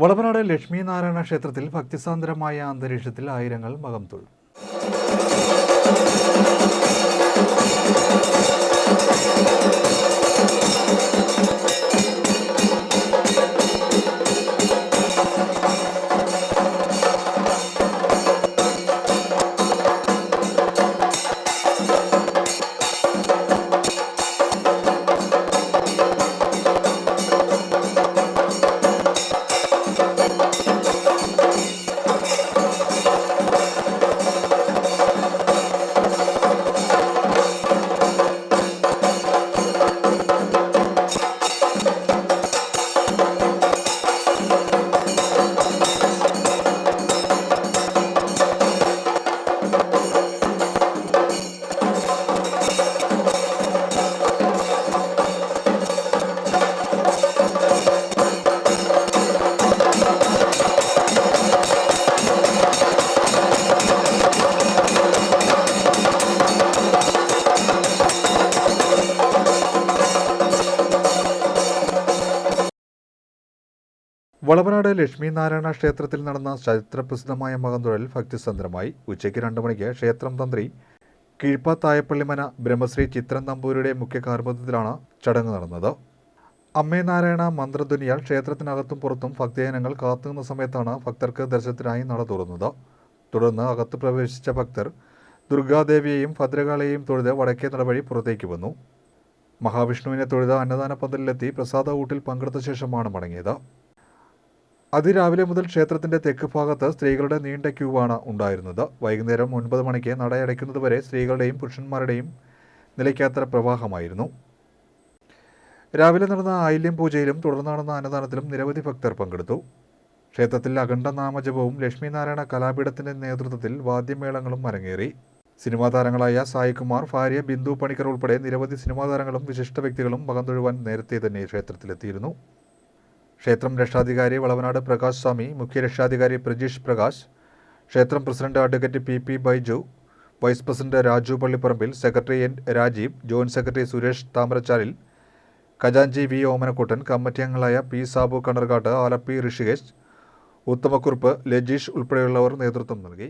വളവനാട് ലക്ഷ്മി നാരായണ ക്ഷേത്രത്തിൽ ഭക്തിസാന്ദ്രമായ അന്തരീക്ഷത്തിൽ ആയിരങ്ങൾ മകം തൊഴും. വളവനാട് ലക്ഷ്മി നാരായണ ക്ഷേത്രത്തിൽ നടന്ന ചരിത്രപ്രസിദ്ധമായ മകംതൊഴൽ ഭക്തിസന്ദ്രമായി. ഉച്ചയ്ക്ക് 2 മണിക്ക് ക്ഷേത്രം തന്ത്രി കീഴ്പ്പാത്തായപ്പള്ളിമന ബ്രഹ്മശ്രീ ചിത്രൻ നമ്പൂതിരിയുടെ മുഖ്യ കാർമ്മികത്വത്തിലാണ് ചടങ്ങ് നടന്നത്. അമ്മേ നാരായണ മന്ത്രധ്വനിയാൽ ക്ഷേത്രത്തിനകത്തും പുറത്തും ഭക്തജനങ്ങൾ കാത്തുനിന്ന സമയത്താണ് ഭക്തർക്ക് ദർശനത്തിനായി നട തുറന്നത്. തുടർന്ന് അകത്ത് പ്രവേശിച്ച ഭക്തർ ദുർഗാദേവിയെയും ഭദ്രകാളിയെയും തൊഴുത് വടക്കേ നടവഴി പുറത്തേക്ക് വന്നു. മഹാവിഷ്ണുവിനെ തൊഴുത് അന്നദാന പന്തലിലെത്തി പ്രസാദ ഊട്ടിൽ പങ്കെടുത്ത ശേഷമാണ് മടങ്ങിയത്. അതിരാവിലെ മുതൽ ക്ഷേത്രത്തിന്റെ തെക്ക് ഭാഗത്ത് സ്ത്രീകളുടെ നീണ്ട ക്യൂവാണ് ഉണ്ടായിരുന്നത്. വൈകുന്നേരം 9 മണിക്ക് നടയടയ്ക്കുന്നതുവരെ സ്ത്രീകളുടെയും പുരുഷന്മാരുടെയും നിലയ്ക്കാത്ത പ്രവാഹമായിരുന്നു. രാവിലെ നടന്ന ആയില്യം പൂജയിലും തുടർന്ന് നടന്ന അന്നദാനത്തിലും നിരവധി ഭക്തർ പങ്കെടുത്തു. ക്ഷേത്രത്തിൽ അഖണ്ഡ നാമജപവും ലക്ഷ്മി നാരായണ കലാപീഠത്തിന്റെ നേതൃത്വത്തിൽ വാദ്യമേളങ്ങളും അരങ്ങേറി. സിനിമാ താരങ്ങളായ സായികുമാർ, ഭാര്യ ബിന്ദു പണിക്കർ ഉൾപ്പെടെ നിരവധി സിനിമാ താരങ്ങളും വിശിഷ്ട വ്യക്തികളും മകം തൊഴുവാൻ നേരത്തെ തന്നെ ക്ഷേത്രത്തിലെത്തിയിരുന്നു. ക്ഷേത്രം രക്ഷാധികാരി വളവനാട് പ്രകാശ് സ്വാമി, മുഖ്യ രക്ഷാധികാരി പ്രജീഷ് പ്രകാശ്, ക്ഷേത്രം president advocate P Baiju, vice president Raju Pallipparambil, secretary N Rajeev, joint secretary Suresh Thamarachalil, ഖജാൻജി വി ഓമനക്കുട്ടൻ, കമ്മിറ്റി അംഗങ്ങളായ പി സാബു കണ്ണർകാട്ട്, ആലപ്പി ഋഷികേശ്, ഉത്തമക്കുറുപ്പ്, ലജീഷ് ഉൾപ്പെടെയുള്ളവർ നേതൃത്വം നൽകി.